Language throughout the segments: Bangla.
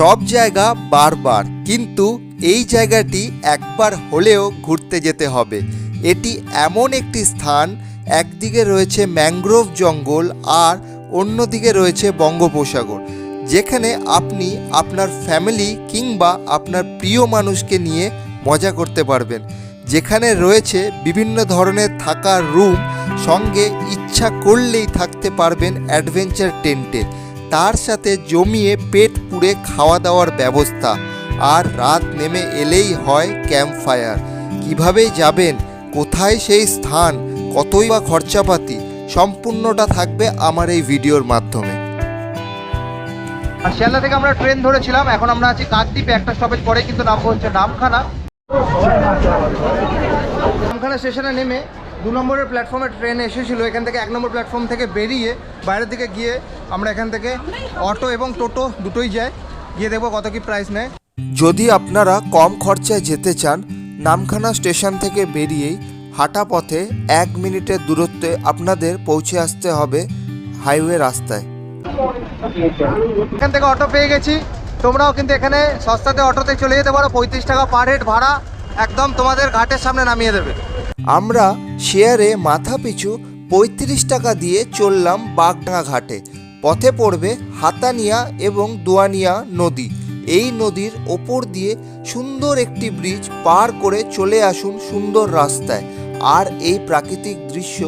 সব জায়গা বারবার, কিন্তু এই জায়গাটি একবার হলেও ঘুরতে যেতে হবে। এটি এমন একটি স্থান, একদিকে রয়েছে ম্যানগ্রোভ জঙ্গল আর অন্যদিকে রয়েছে বঙ্গোপসাগর, যেখানে আপনি আপনার ফ্যামিলি কিংবা আপনার প্রিয় মানুষকে নিয়ে মজা করতে পারবেন। যেখানে রয়েছে বিভিন্ন ধরনের থাকার রুম, সঙ্গে ইচ্ছা করলেই থাকতে পারবেন অ্যাডভেঞ্চার টেন্টে, তার সাথে জমিয়ে পেট পুড়ে খাওয়া দাওয়ার ব্যবস্থা। আর রাত নেমে এলেই হয় ক্যাম্প ফায়ার। কীভাবে যাবেন, কোথায় সেই স্থান, কতই বা খরচাপাতি, সম্পূর্ণটা থাকবে আমার এই ভিডিওর মাধ্যমে। আর শিয়ালদা থেকে আমরা ট্রেন ধরেছিলাম, এখন আমরা আছি কাকদ্বীপে। একটা স্টপেজ পরে কিন্তু নামবো হচ্ছে নামখানা। নামখানা স্টেশনে নেমে 2 নম্বরের প্ল্যাটফর্মে ট্রেন এসেছিল। এখান থেকে 1 নম্বর প্ল্যাটফর্ম থেকে বেরিয়ে বাইরের দিকে গিয়ে আমরা এখান থেকে অটো এবং টোটো দুটোই যাই, গিয়ে দেখবো কত কি প্রাইস নেয়। যদি আপনারা কম খরচায় যেতে চান, নামখানা স্টেশন থেকে বেরিয়েই হাঁটা পথে 1 মিনিটের দূরত্বে আপনাদের পৌঁছে আসতে হবে হাইওয়ে রাস্তায়। এখান থেকে অটো পেয়ে গেছি। তোমরাও কিন্তু এখানে সস্তাতে অটোতে চলে যেতে পারো। 35 টাকা পার হেড ভাড়া, একদম তোমাদের ঘাটের সামনে নামিয়ে দেবে। আমরা শেয়ারে মাথা পিছু 35 টাকা দিয়ে চললাম বাগডাঙ্গা ঘাটে। পথে পড়বে হাতানিয়া এবং দোয়ানিয়া নদী। এই নদীর ওপর দিয়ে সুন্দর একটি ব্রিজ পার করে চলে আসুন সুন্দর রাস্তায়। আর এই প্রাকৃতিক দৃশ্য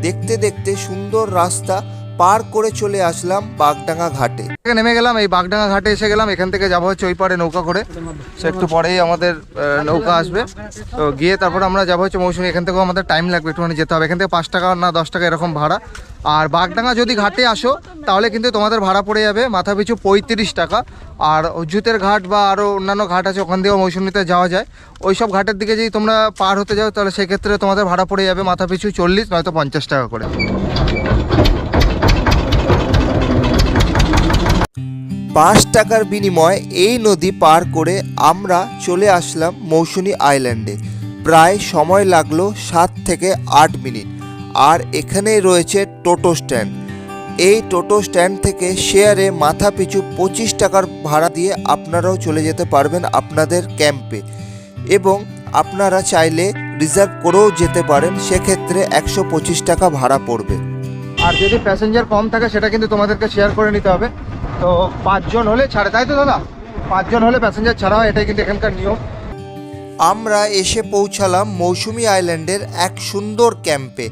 দেখতে দেখতে সুন্দর রাস্তা পার করে চলে আসলাম বাগডাঙ্গা ঘাটে। নেমে গেলাম, এই বাগডাঙ্গা ঘাটে এসে গেলাম। এখান থেকে যাবো হচ্ছে ওই পারে নৌকা করে, সে একটু পরেই আমাদের নৌকা আসবে। তো গিয়ে তারপর আমরা যাবো হচ্ছে মৌসুমী। এখান থেকেও আমাদের টাইম লাগবে, একটুখানি যেতে হবে। এখান থেকে 5 টাকা না 10 টাকা এরকম ভাড়া। আর বাগডাঙ্গা যদি ঘাটে আসো তাহলে কিন্তু তোমাদের ভাড়া পড়ে যাবে মাথা পিছু 35 টাকা। আর অজুতের ঘাট বা আরও অন্যান্য ঘাট আছে, ওখান দিয়েও মৌসুমীতে যাওয়া যায়। ওই সব ঘাটের দিকে যদি তোমরা পার হতে যাও তাহলে সেক্ষেত্রে তোমাদের ভাড়া পড়ে যাবে মাথা পিছু 40 নয়তো 50 টাকা করে। 5 টাকার বিনিময়ে এই নদী পার করে আমরা চলে আসলাম মৌসুমী আইল্যান্ডে। প্রায় সময় লাগলো 7 থেকে 8 মিনিট। আর এখানেই রয়েছে টোটো স্ট্যান্ড। এই টোটো স্ট্যান্ড থেকে শেয়ারে মাথা পিছু 25 টাকার ভাড়া দিয়ে আপনারাও চলে যেতে পারবেন আপনাদের ক্যাম্পে, এবং আপনারা চাইলে রিজার্ভ করেও যেতে পারেন, সেক্ষেত্রে 125 টাকা ভাড়া পড়বে। আর যদি প্যাসেঞ্জার কম থাকে সেটা কিন্তু তোমাদেরকে শেয়ার করে নিতে হবে। তো 5 জন হলে ছাড়ে, তাই তো দাদা? 5 জন হলে প্যাসেঞ্জার ছাড়া হয়, এটাই কিন্তু এখানকার নিয়ম। আমরা এসে পৌঁছালাম মৌসুমী আইল্যান্ডের এক সুন্দর ক্যাম্পে,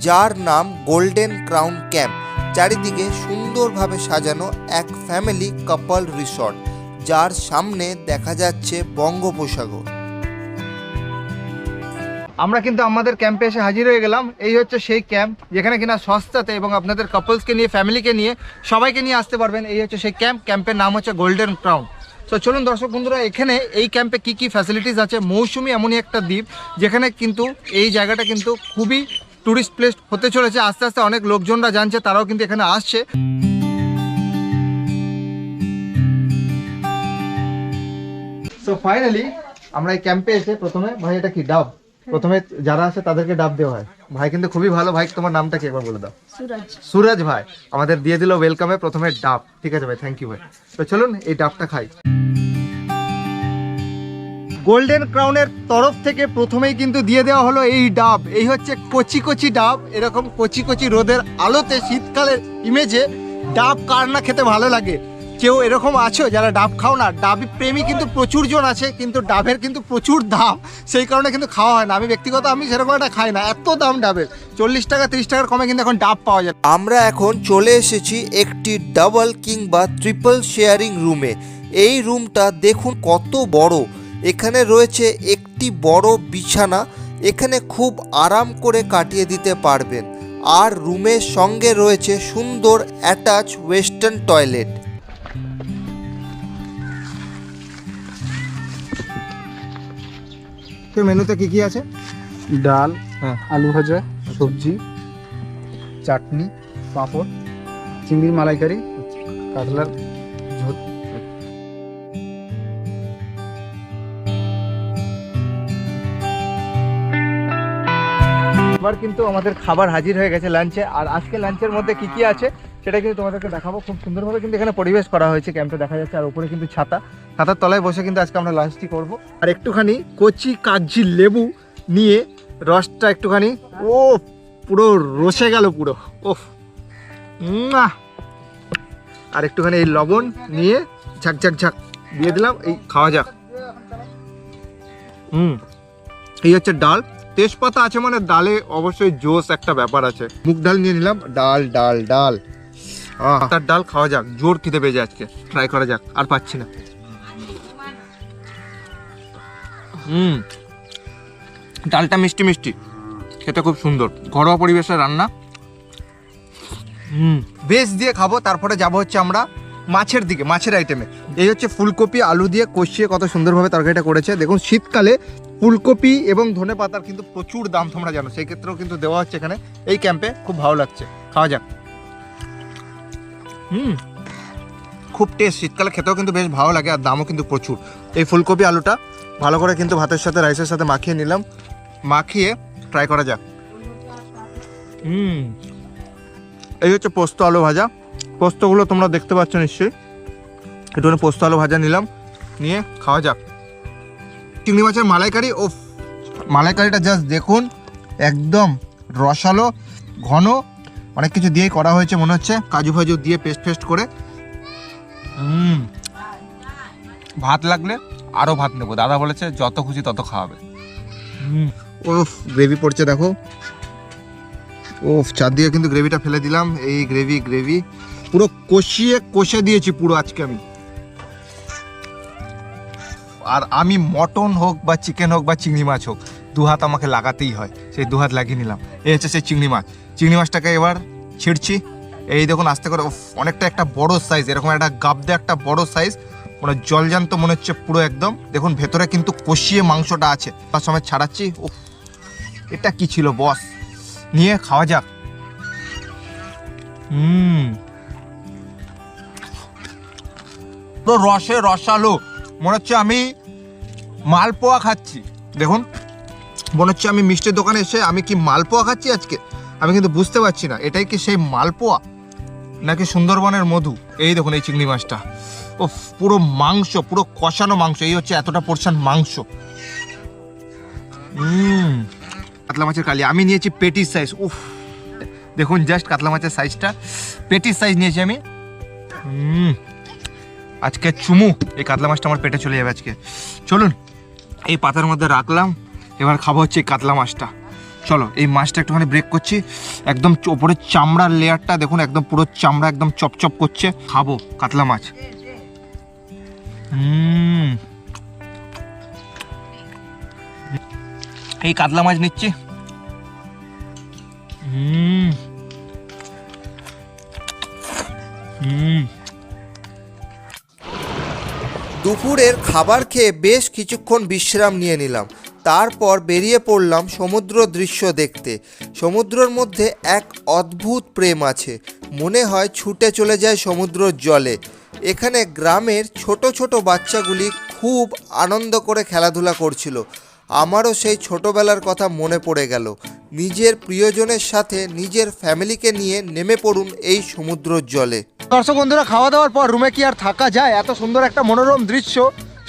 যার নাম গোল্ডেন ক্রাউন ক্যাম্প। চারিদিকে সুন্দরভাবে সাজানো এক ফ্যামিলি কাপল রিসর্ট, যার সামনে দেখা যাচ্ছে বঙ্গোপসাগর। আমরা কিন্তু আমাদের ক্যাম্পে এসে হাজির হয়ে গেলাম। এই হচ্ছে সেই ক্যাম্প যেখানে কিনা সস্তাতে এবং আপনাদের কাপলসকে নিয়ে, ফ্যামিলিকে নিয়ে, সবাইকে নিয়ে আসতে পারবেন। এই হচ্ছে সেই ক্যাম্প। ক্যাম্পের নাম হচ্ছে গোল্ডেন ক্রাউন। তো চলুন দর্শক বন্ধুরা, এখানে এই ক্যাম্পে কি কি ফ্যাসিলিটিস আছে। মৌসুমী এমনই একটা দ্বীপ যেখানে কিন্তু এই জায়গাটা কিন্তু খুবই ট্যুরিস্ট প্লেস হতে চলেছে। আস্তে আস্তে অনেক লোকজনরা জানছে, তারাও কিন্তু এখানে আসছে। সো ফাইনালি আমরা এই ক্যাম্পে এসে প্রথমে, ভাই এটা কি ডাব? প্রথমে যারা আসে তাদেরকে ডাব দেওয়া হয়। ভাই কিন্তু খুবই ভালো। ভাই তোমার নামটা কি একবার বলে দাও। সুরাজ। সুরাজ ভাই আমাদের দিয়ে দিল ওয়েলকামে প্রথমে ডাব। ঠিক আছে ভাই, থ্যাংক ইউ ভাই। তো চলুন এই ডাবটা খাই। গোল্ডেন ক্রাউনের তরফ থেকে প্রথমেই কিন্তু দিয়ে দেওয়া হলো এই ডাব। এই হচ্ছে কচি কচি ডাব। এরকম কচি কচি রোদের আলোতে শীতকালের ইমেজে ডাব কার না খেতে ভালো লাগে। কেউ এরকম আছো যারা ডাব খাও না? ডাবি প্রেমী কিন্তু প্রচুর জন আছে, কিন্তু ডাবের কিন্তু প্রচুর দাম, সেই কারণে কিন্তু খাওয়া হয় না। আমি ব্যক্তিগত আমি সেরকম একটা খাই না, এত দাম ডাবের। 40 টাকা 30 টাকার কমে কিন্তু এখন ডাব পাওয়া যায়। আমরা এখন চলে এসেছি একটি ডাবল কিংবা ট্রিপল শেয়ারিং রুমে। এই রুমটা দেখুন কত বড়। এখানে রয়েছে একটি বড় বিছানা, এখানে খুব আরাম করে কাটিয়ে দিতে পারবেন। আর রুমের সঙ্গে রয়েছে সুন্দর অ্যাটাচ ওয়েস্টার্ন টয়লেট। তো মেনুতে কি কি আছে? ডাল, হ্যাঁ, আলু ভাজা, সবজি, চাটনি, পাঁপড়, চিংড়ির মালাইকারি, কাতলার ঝোল। এবার কিন্তু আমাদের খাবার হাজির হয়ে গেছে লাঞ্চে। আর আজকে লাঞ্চের মধ্যে কি কি আছে সেটা কিন্তু তোমাদেরকে দেখাবো। খুব সুন্দরভাবে কিন্তু এখানে পরিবেশ করা হয়েছে, ক্যাম্পে দেখা যাচ্ছে। আর উপরে কিন্তু ছাতার তলায় বসে কিন্তু আজকে আমরা লাঞ্চটি করব। আর একটুখানি কচি কাগজি লেবু নিয়ে রসটা একটুখানি পুরো রসে গেল পুরো। ওফ, আর একটুখানি এই লবণ নিয়ে ঝাক ঝাক ঝাক দিয়ে দিলাম, এই খাওয়া যাক। এই হচ্ছে ডাল, তেজপাতা আছে মানে ডালে অবশ্যই জোস একটা ব্যাপার আছে। মুগ ডাল নিয়ে নিলাম, ডাল ডাল ডাল, তার ডাল খাওয়া যাক। জোর খিদে পেয়েছে আজকে, ট্রাই করা যাক। আর পাচ্ছি না। ডালটা মিষ্টি মিষ্টি, খেতে খুব সুন্দর, ঘরোয়া পরিবেশে রান্না। বেশ দিয়ে খাবো। তারপরে যাব হচ্ছে আমরা মাছের দিকে, মাছের আইটেমে। এই হচ্ছে ফুলকপি আলু দিয়ে কষিয়ে কত সুন্দরভাবে তরকারিটা করেছে। দেখুন শীতকালে ফুলকপি এবং ধনে পাতার কিন্তু প্রচুর দাম, তোমরা জানো। সেই ক্ষেত্রেও কিন্তু দেওয়া হচ্ছে এখানে এই ক্যাম্পে। খুব ভালো লাগছে, খাওয়া যাক। খুব টেস্ট, শীতকালে খেতেও কিন্তু বেশ ভালো লাগে, আর দামও কিন্তু প্রচুর। এই ফুলকপি আলুটা ভালো করে কিন্তু ভাতের সাথে রাইসের সাথে মাখিয়ে নিলাম, মাখিয়ে ট্রাই করা যাক। এই হচ্ছে পোস্ত আলু ভাজা। পোস্তগুলো তোমরা দেখতে পাচ্ছ নিশ্চয়ই। একটুখানি পোস্ত আলু ভাজা নিলাম, নিয়ে খাওয়া যাক। চিংড়ি মাছের মালাইকারি। ও মালাইকারিটা জাস্ট দেখুন, একদম রসালো, ঘন, অনেক কিছু দিয়েই করা হয়েছে মনে হচ্ছে, কাজু ফাজু দিয়ে পেস্ট করে। ভাত লাগলে আরও ভাত নেবো, দাদা বলেছে যত খুশি তত খাওয়াবে। ওফ, গ্রেভি পড়ছে দেখো। ওফ, চারদিকে কিন্তু গ্রেভিটা ফেলে দিলাম। এই গ্রেভি পুরো কষে দিয়েছি পুরো আজকে আমি। আর আমি মটন হোক বা চিকেন হোক বা চিংড়ি মাছ হোক, দু হাত আমাকে লাগাতেই হয়। সেই দু হাত লাগিয়ে নিলাম। এই হচ্ছে সেই চিংড়ি মাছটাকে এবার ছিঁড়ছি। এই দেখুন আস্তে করে। অনেকটা একটা বড় সাইজ, এরকম একটা গাবদে একটা বড় সাইজ, মানে জলজান্ত মনে হচ্ছে পুরো একদম। দেখুন ভেতরে কিন্তু কষিয়ে মাংসটা আছে, তার সময় ছাড়াচ্ছি। ও, এটা কি ছিল বস, নিয়ে খাওয়া যাক। পুরো রসে রসালো, মনে হচ্ছে আমি মালপোয়া খাচ্ছি। দেখুন মনে হচ্ছে আমি মিষ্টির দোকানে এসে আমি কি মালপোয়া খাচ্ছি আজকে। আমি কিন্তু বুঝতে পারছি না এটাই কি সেই মালপোয়া নাকি সুন্দরবনের মধু। এই দেখুন এই চিংড়ি মাছটা, ও পুরো মাংস, পুরো কষানো মাংস। এই হচ্ছে এতটা পোরশন মাংস। কাতলা মাছের কালিয়া আমি নিয়েছি পেটির সাইজ। উফ, দেখুন জাস্ট কাতলা মাছের সাইজটা, পেটির সাইজ নিয়েছি আমি। আজকে চুমু, এই কাতলা মাছটা আমার পেটে চলে যাবে আজকে। চলুন এই পাতার মধ্যে রাখলাম, এবার খাবো হচ্ছে এই কাতলা মাছটা। চলো এই মাছটা একটুখানি ব্রেক করছি। একদম ওপরের চামড়ার লেয়ারটা দেখুন, একদম পুরো চামড়া একদম চপচপ করছে। খাবো কাতলা মাছ। এই কাতলা মাছ নিচ্ছি। দুপুরের খাবার খেয়ে বেশ কিছুক্ষণ বিশ্রাম নিয়ে নিলাম। তারপর বেরিয়ে পড়লাম সমুদ্র দৃশ্য দেখতে। সমুদ্রের মধ্যে এক অদ্ভুত প্রেম আছে, মনে হয় ছুটে চলে যায় সমুদ্রের জলে। এখানে গ্রামের ছোট ছোট বাচ্চাগুলি খুব আনন্দ করে খেলাধুলা করছিল। আমারও সেই ছোটবেলার কথা মনে পড়ে গেল। নিজের প্রিয়জনের সাথে নিজের ফ্যামিলিকে নিয়ে নেমে পড়ুন এই সমুদ্রের জলে। দর্শক বন্ধুরা, খাওয়া দাওয়ার পর রুমে কি আর থাকা যায়? এত সুন্দর একটা মনোরম দৃশ্য,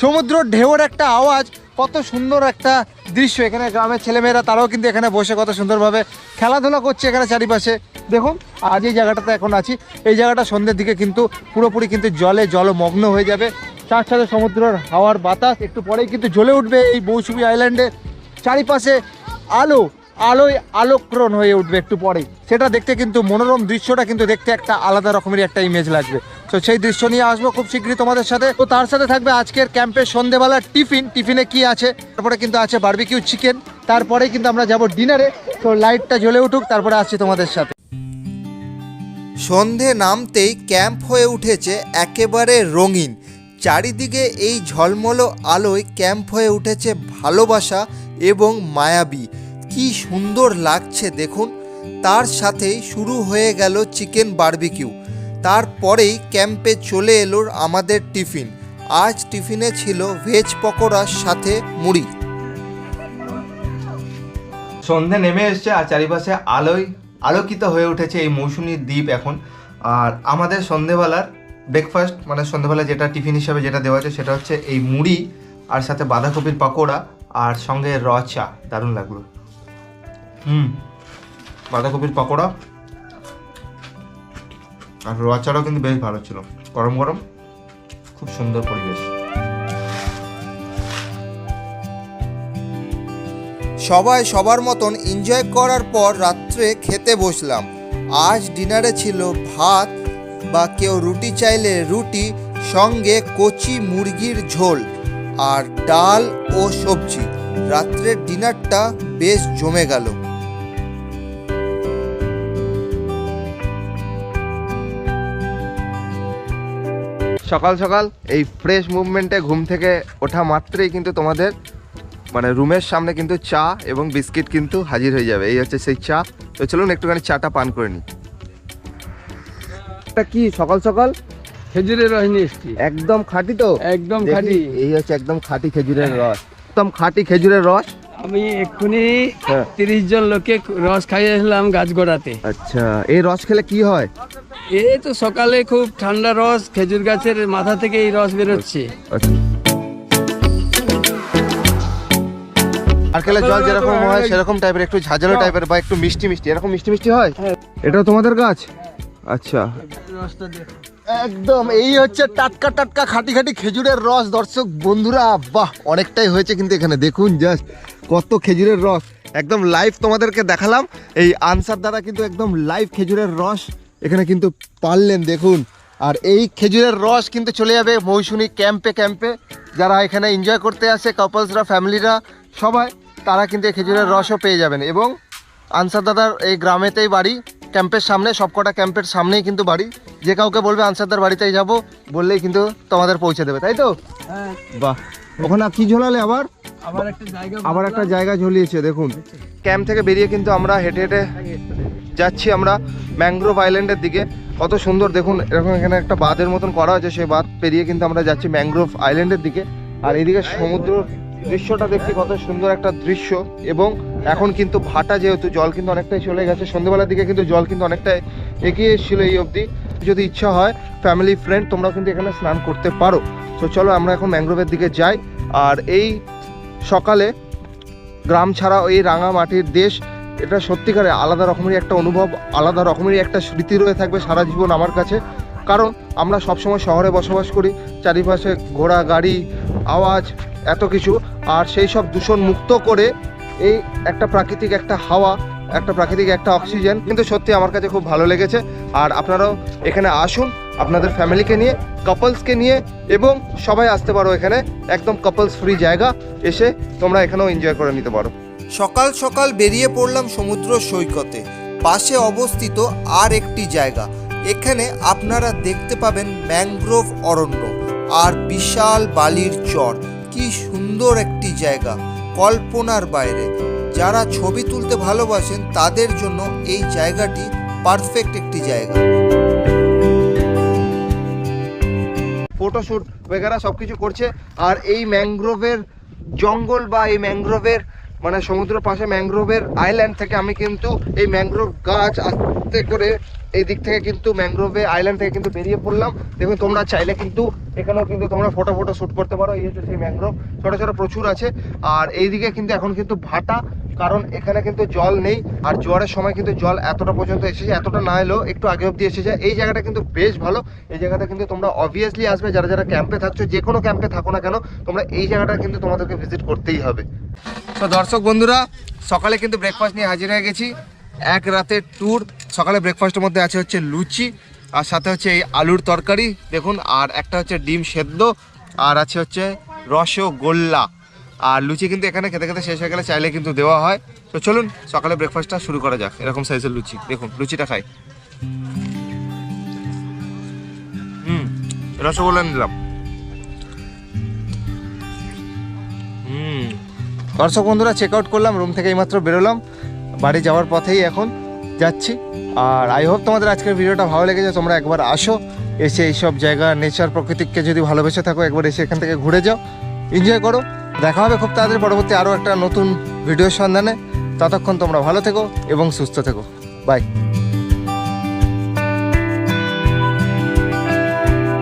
সমুদ্রের ঢেউয়ের একটা আওয়াজ, কত সুন্দর একটা দৃশ্য। এখানে গ্রামের ছেলেমেয়েরা তারাও কিন্তু এখানে বসে কত সুন্দরভাবে খেলাধুলা করছে এখানে চারিপাশে। দেখুন আজ এই জায়গাটাতে এখন আছি, এই জায়গাটা সন্ধ্যের দিকে কিন্তু পুরোপুরি কিন্তু জলমগ্ন হয়ে যাবে। তার সাথে সমুদ্রের হাওয়ার বাতাস, একটু পরেই কিন্তু জ্বলে উঠবে এই মৌসুমী আইল্যান্ডে। চারিপাশে আলোয় আলোকরণ হয়ে উঠবে একটু পরেই। সেটা দেখতে কিন্তু মনোরম দৃশ্যটা কিন্তু দেখতে একটা আলাদা রকমের একটা ইমেজ লাগবে। তো সেই দৃশ্য নিয়ে আসবো খুব শীঘ্রই তোমাদের সাথে। তো তার সাথে থাকবে আজকের ক্যাম্পের সন্ধেবেলার টিফিনে কি আছে। তারপরে কিন্তু আছে বারবিকিউ চিকেন, তারপরে কিন্তু আমরা যাব ডিনারে। তো লাইটটা জ্বলে উঠুক, তারপরে আসছি তোমাদের সাথে। সন্ধে নামতেই ক্যাম্প হয়ে উঠেছে একেবারে রঙিন। চারিদিকে এই ঝলমলো আলোয় ক্যাম্প হয়ে উঠেছে ভালোবাসা এবং মায়াবী। কি সুন্দর লাগছে দেখুন। তার সাথেই শুরু হয়ে গেল চিকেন বারবিকিউ। তারপরেই ক্যাম্পে চলে এলো আমাদের টিফিন। আজ টিফিনে ছিল ভেজ পকোড়ার সাথে মুড়ি। সন্ধে নেমে এসছে আর চারিপাশে আলোকিত হয়ে উঠেছে এই মৌসুমী দ্বীপ এখন। আর আমাদের সন্ধেবেলার ব্রেকফাস্ট মানে সন্ধেবেলা যেটা টিফিন হিসাবে যেটা দেওয়া আছে সেটা হচ্ছে এই মুড়ি আর সাথে বাঁধাকপির পাকোড়া আর সঙ্গে র চা। দারুণ লাগলো। বাঁধাকপির পাকোড়া আর র চাটাও কিন্তু বেশ ভালো ছিল, গরম গরম, খুব সুন্দর পরিবেশ। সবাই সবার মতন এনজয় করার পর রাত্রে খেতে বসলাম। আজ ডিনারে ছিল ভাত বা কেউ রুটি চাইলে রুটি, সঙ্গে কচি মুরগির ঝোল আর ডাল ও সবজি। রাত্রের ডিনারটা বেশ জমে গেল। সকাল সকাল এই ফ্রেশ মুভমেন্টে ঘুম থেকে ওঠা মাত্রই কিন্তু তোমাদের মানে রুমের সামনে কিন্তু চা এবং বিস্কিট কিন্তু হাজির হয়ে যাবে। এই হচ্ছে সেই চা। তো চলুন একটুখানি চাটা পান করে নিই। এটা কি সকাল সকাল খেজুরের রস নিয়ে এসছি, একদম খাঁটি তো? একদম দেখি, খাঁটি। এই হচ্ছে একদম খাঁটি খেজুরের রস, একদম খাঁটি খেজুরের রস। আমি এক্ষুনি হ্যাঁ। 30 জন লোকে রস খাইয়েছিলাম গাছ গোড়াতে। আচ্ছা, এই রস খেলে কি হয়? এই তো সকালে খুব ঠান্ডা রস, খেজুর গাছের মাথা থেকে এই রস বেরোচ্ছে। নারকেলের জল যেরকম হয় সেরকম টাইপের, একটু ঝাঁঝালো টাইপের বা একটু মিষ্টি মিষ্টি, এরকম মিষ্টি মিষ্টি হয়। হ্যাঁ। এটাও তোমাদের গাছ? আচ্ছা, রসটা দেখো। একদম এই হচ্ছে টাটকা টাটকা খাঁটি খাঁটি খেজুরের রস। দর্শক বন্ধুরা, বাহ, অনেকটাই হয়েছে কিন্তু এখানে দেখুন জাস্ট কত খেজুরের রস। একদম লাইভ তোমাদেরকে দেখালাম। এই আনসার দ্বারা কিন্তু একদম লাইভ খেজুরের রস এখানে কিন্তু পারলেন দেখুন। আর এই খেজুরের রস কিন্তু চলে যাবে মৌসুমী ক্যাম্পে ক্যাম্পে যারা এখানে এনজয় করতে আসে, কাপলসরা, ফ্যামিলিরা, সবাই তারা কিন্তু এই খেজুরের রসও পেয়ে যাবেন। এবং আনসার দাদার এই গ্রামেতেই বাড়ি, ক্যাম্পের সামনে, সবকটা ক্যাম্পের সামনেই কিন্তু বাড়ি। যে কাউকে বলবে আনসারদার বাড়িতেই যাব বললেই কিন্তু তোমাদের পৌঁছে দেবে, তাই তো? হ্যাঁ, বাহ, ওখানে কি ঝোলালে আবার? আবার একটা জায়গা ঝুলিয়েছে দেখুন। ক্যাম্প থেকে বেরিয়ে কিন্তু আমরা হেঁটে হেঁটে যাচ্ছি আমরা ম্যাংগ্রোভ আইল্যান্ডের দিকে। কত সুন্দর দেখুন, এরকম এখানে একটা বাঁধের মতন করা আছে, সেই বাঁধ পেরিয়ে কিন্তু আমরা যাচ্ছি ম্যাংগ্রোভ আইল্যান্ডের দিকে। আর এইদিকে সমুদ্র দৃশ্যটা দেখছি, কত সুন্দর একটা দৃশ্য। এবং এখন কিন্তু ভাটা, যেহেতু জল কিন্তু অনেকটাই চলে গেছে, সন্ধ্যেবেলার দিকে কিন্তু জল কিন্তু অনেকটাই এগিয়ে এসেছিল এই অবধি। যদি ইচ্ছা হয় ফ্যামিলি ফ্রেন্ড তোমরাও কিন্তু এখানে স্নান করতে পারো। তো চলো আমরা এখন ম্যাংগ্রোভের দিকে যাই। আর এই সকালে গ্রাম ছাড়া এই রাঙা মাটির দেশ, এটা সত্যিকারে আলাদা রকমেরই একটা অনুভব, আলাদা রকমেরই একটা স্মৃতি রয়ে থাকবে সারা জীবন আমার কাছে। কারণ আমরা সবসময় শহরে বসবাস করি, চারিপাশে ঘোড়া গাড়ি, আওয়াজ, এত কিছু। আর সেই সব দূষণ মুক্ত করে এই একটা প্রাকৃতিক একটা হাওয়া, একটা প্রাকৃতিক একটা অক্সিজেন কিন্তু সত্যি আমার কাছে খুব ভালো লেগেছে। আর আপনারাও এখানে আসুন আপনাদের ফ্যামিলিকে নিয়ে, কাপলসকে নিয়ে, এবং সবাই আসতে পারো এখানে। একদম কাপলস ফ্রি জায়গা, এসে তোমরা এখানেও এনজয় করে নিতে পারো। সকাল সকাল বেরিয়ে পড়লাম সমুদ্র সৈকতে। পাশে অবস্থিত আর একটি জায়গা, এখানে আপনারা দেখতে পাবেন ম্যাংগ্রোভ অরণ্য আর বিশাল বালির চর। কি সুন্দর একটি জায়গা, কল্পনার বাইরে। যারা ছবি তুলতে ভালোবাসেন তাদের জন্য এই জায়গাটি পারফেক্ট একটি জায়গা। ফটোশ্যুট বেগারা সব কিছু করছে। আর এই ম্যাংগ্রোভের জঙ্গল বা এই ম্যাংগ্রোভের মানে সমুদ্র পাশে ম্যাংগ্রোভের আইল্যান্ড থেকে আমি কিন্তু এই ম্যাংগ্রোভ গাছ আস্তে করে এই দিক থেকে কিন্তু ম্যাংগ্রোভে আইল্যান্ড থেকে কিন্তু বেরিয়ে পড়লাম। দেখুন তোমরা চাইলে কিন্তু এখানেও কিন্তু তোমরা ফটো শ্যুট করতে পারো। এই হচ্ছে সেই ম্যাংগ্রোভ, ছোটো ছোটো প্রচুর আছে। আর এইদিকে কিন্তু এখন কিন্তু ভাটা, কারণ এখানে কিন্তু জল নেই। আর জোয়ারের সময় কিন্তু জল এতটা পর্যন্ত এসেছে, এতটা না এলেও একটু আগে অবধি এসে যায়। এই জায়গাটা কিন্তু বেশ ভালো। এই জায়গাটা কিন্তু তোমরা অবভিয়াসলি আসবে, যারা যারা ক্যাম্পে থাকছো, যে কোনো ক্যাম্পে থাকো না কেন, তোমরা এই জায়গাটা কিন্তু তোমাদেরকে ভিজিট করতেই হবে। তো দর্শক বন্ধুরা, সকালে কিন্তু ব্রেকফাস্ট নিয়ে হাজির হয়ে গেছি। এক রাতের ট্যুর। সকালে ব্রেকফাস্টের মধ্যে আছে হচ্ছে লুচি, আর সাথে হচ্ছে এই আলুর তরকারি দেখুন, আর একটা হচ্ছে ডিম সেদ্ধ, আর আছে হচ্ছে রসগোল্লা। আর লুচি কিন্তু এখানে খেতে খেতে শেষ হয়ে গেলে চাইলে কিন্তু দেওয়া হয়। তো চলুন সকালে ব্রেকফাস্টটা শুরু করা যাক। এরকম সাইজের লুচি দেখুন, লুচিটা খাই। রসগোল্লা নিলাম। দর্শক বন্ধুরা, চেক আউট করলাম, রুম থেকে এইমাত্র বেরোলাম, বাড়ি যাওয়ার পথেই এখন যাচ্ছি। আর আই হোপ তোমাদের আজকের ভিডিওটা ভালো লেগেছে। তোমরা একবার আসো, এসে এইসব জায়গা, নেচার, প্রকৃতিকে যদি ভালোবেসে থাকো, একবার এসে এখান থেকে ঘুরে যাও, এনজয় করো। দেখা হবে খুব তাড়াতাড়ি পরবর্তী আরও একটা নতুন ভিডিওর সন্ধানে। ততক্ষণ তোমরা ভালো থেকো এবং সুস্থ থেকো। বাই।